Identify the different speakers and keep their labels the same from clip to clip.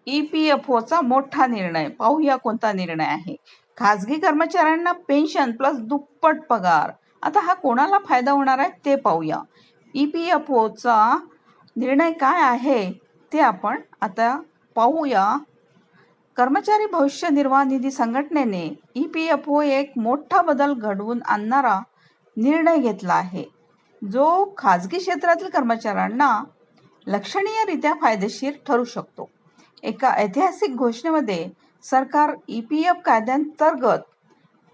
Speaker 1: EPFOचा मोठा निर्णय. पाहूया कोणता निर्णय आहे. खाजगी कर्मचाऱ्यांना पेन्शन प्लस दुप्पट पगार. आता हा कोणाला फायदा होणार आहे ते पाहूया. EPFOचा निर्णय काय आहे ते आपण आता पाहूया. कर्मचारी भविष्य निर्वाह निधी संघटनेने EPFO एक मोठा बदल घडवून आणणारा निर्णय घेतला आहे, जो खाजगी क्षेत्रातील कर्मचाऱ्यांना लक्षणीयरित्या फायदेशीर ठरू शकतो. एका ऐतिहासिक घोषणेमध्ये सरकार EPF कायद्यांतर्गत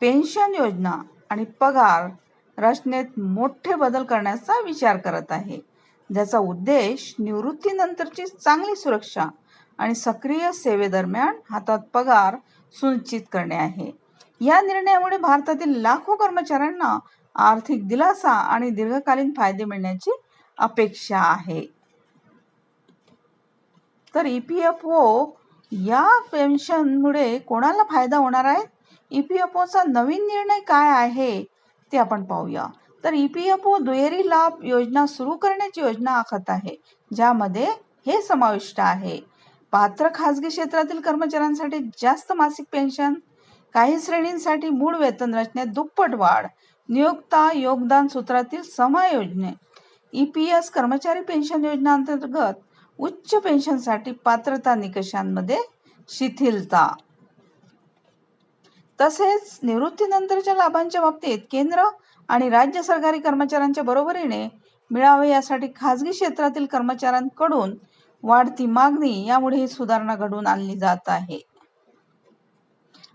Speaker 1: पेन्शन योजना आणि पगार रचनेत मोठे बदल करण्याचा विचार करत आहे, ज्याचा उद्देश निवृत्तीनंतरची चांगली सुरक्षा आणि सक्रिय सेवेदरम्यान हातात पगार सुनिश्चित करणे आहे. या निर्णयामुळे भारतातील लाखो कर्मचाऱ्यांना आर्थिक दिलासा आणि दीर्घकालीन फायदे मिळण्याची अपेक्षा आहे. तर EPFO या पेन्शनमुळे कोणाला फायदा होणार आहे? EPFOचा नवीन निर्णय काय आहे ते आपण पाहूया. तर EPFO दुहेरी लाभ योजना सुरू करण्याची योजना आखत आहे, ज्यामध्ये हे समाविष्ट आहे. पात्र खाजगी क्षेत्रातील कर्मचाऱ्यांसाठी जास्त मासिक पेन्शन, काही श्रेणींसाठी मूळ वेतन रचनेत दुप्पट वाढ, नियोक्ता योगदान सूत्रातील समायोजने, EPS कर्मचारी पेन्शन योजना अंतर्गत उच्च पेन्शनसाठी पात्रता निकषांमध्ये शिथिलता. तसेच निवृत्तीनंतरच्या लाभांच्या बाबतीत केंद्र आणि राज्य सरकारी कर्मचाऱ्यांच्या बरोबरीने मिळावे यासाठी खाजगी क्षेत्रातील कर्मचाऱ्यांकडून वाढती मागणी, यामुळे ही सुधारणा घडवून आणली जात आहे.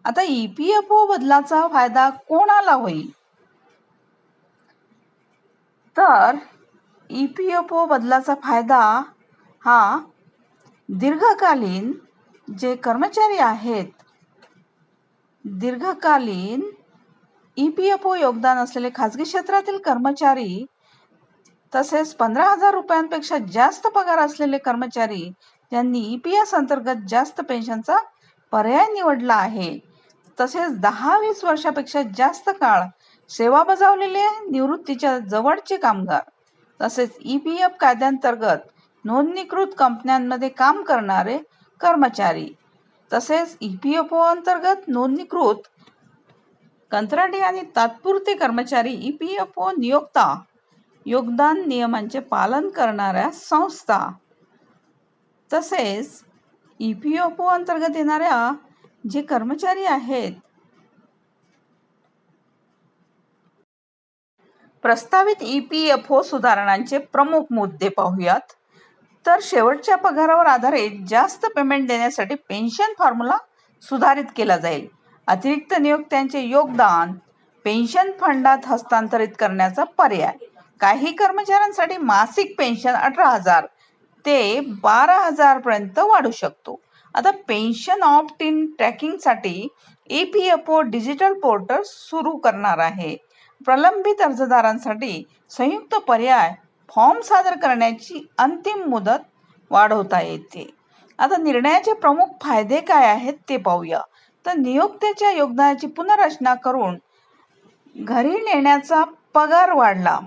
Speaker 1: आता EPFO बदलाचा फायदा कोणाला होईल? तर EPFO बदलाचा फायदा हा दीर्घकालीन जे कर्मचारी आहेत, दीर्घकालीन EPFO योगदान असलेले खाजगी क्षेत्रातील कर्मचारी, तसेच 15,000 रुपयांपेक्षा जास्त पगार असलेले कर्मचारी ज्यांनी EPS अंतर्गत जास्त पेन्शनचा पर्याय निवडला आहे, तसेच 10-20 वर्षापेक्षा जास्त काळ सेवा बजावलेले निवृत्तीच्या जवळचे कामगार, तसेच EPF कायद्यांतर्गत नोंदणीकृत कंपन्यांमध्ये काम करणारे कर्मचारी, तसेच EPFO अंतर्गत नोंदणीकृत कंत्राटी आणि तात्पुरते कर्मचारी, EPFO नियोक्ता योगदान नियमांचे पालन करणाऱ्या संस्था, तसेच EPFO अंतर्गत येणाऱ्या जे कर्मचारी आहेत. प्रस्तावित EPFO सुधारणांचे प्रमुख मुद्दे पाहूयात. तर शेवटच्या पगारावर आधारित जास्त पेमेंट देण्यासाठी पेन्शन फॉर्म्युला सुधारित केला जाईल. अतिरिक्त नियोक्त्यांचे योगदान पेन्शन फंडात हस्तांतरित करण्याचा पर्याय. काही कर्मचाऱ्यांसाठी मासिक पेन्शन 18,000 ते 12,000 पर्यंत वाढू शकतो. आता पेन्शन ऑप्ट इन ट्रॅकिंगसाठी EPFO डिजिटल पोर्टल सुरू करणार आहे. प्रलंबित अर्जदारांसाठी संयुक्त पर्याय फॉर्म सादर करण्याची अंतिम मुदत वाढवता येते. आता निर्णयाचे प्रमुख फायदे काय आहेत ते पाहूया. तर नियोक्त्याच्या योगदानाची पुनर्रचना करून घरी नेण्याचा पगार वाढला.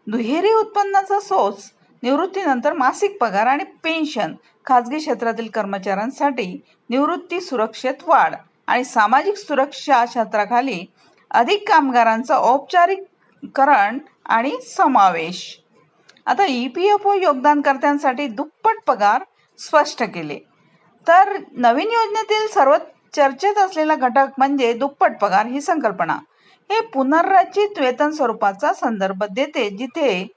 Speaker 1: दुहेरी उत्पन्नाचा सोर्स, निवृत्तीनंतर मासिक पगार आणि पेन्शन, खाजगी क्षेत्रातील कर्मचाऱ्यांसाठी निवृत्ती सुरक्षेत वाढ आणि सामाजिक सुरक्षा क्षेत्राखाली अधिक कामगारांचा औपचारिकरण आणि समावेश. आता EPFO योगदानकर्त्यांसाठी दुप्पट पगार स्पष्ट केले. तर नवीन योजनेतील सर्वात चर्चेत असलेला घटक म्हणजे दुप्पट पगार ही संकल्पना. हे पुनर्रचित वेतन स्वरूपाचा संदर्भ देते, जिथे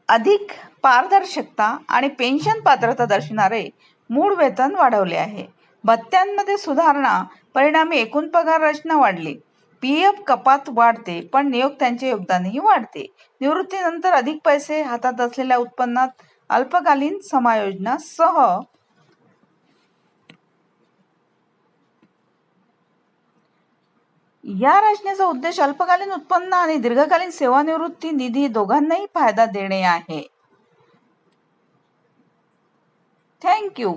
Speaker 1: अधिक पारदर्शकता आणि पेन्शन पात्रता दर्शविणारे मूळ वेतन वाढवले आहे. भत्त्यांमध्ये सुधारणा, परिणामी एकूण पगार रचना वाढली. PF कपात वाढते, पण नियोक्त्यांचे योगदानही वाढते. निवृत्तीनंतर अधिक पैसे हातात असलेल्या उत्पन्नात अल्पकालीन समायोजनासह या रचनेचा उद्देश अल्पकालीन उत्पन्न आणि दीर्घकालीन सेवानिवृत्ती निधी दोघांनाही फायदा देणे आहे. Thank you.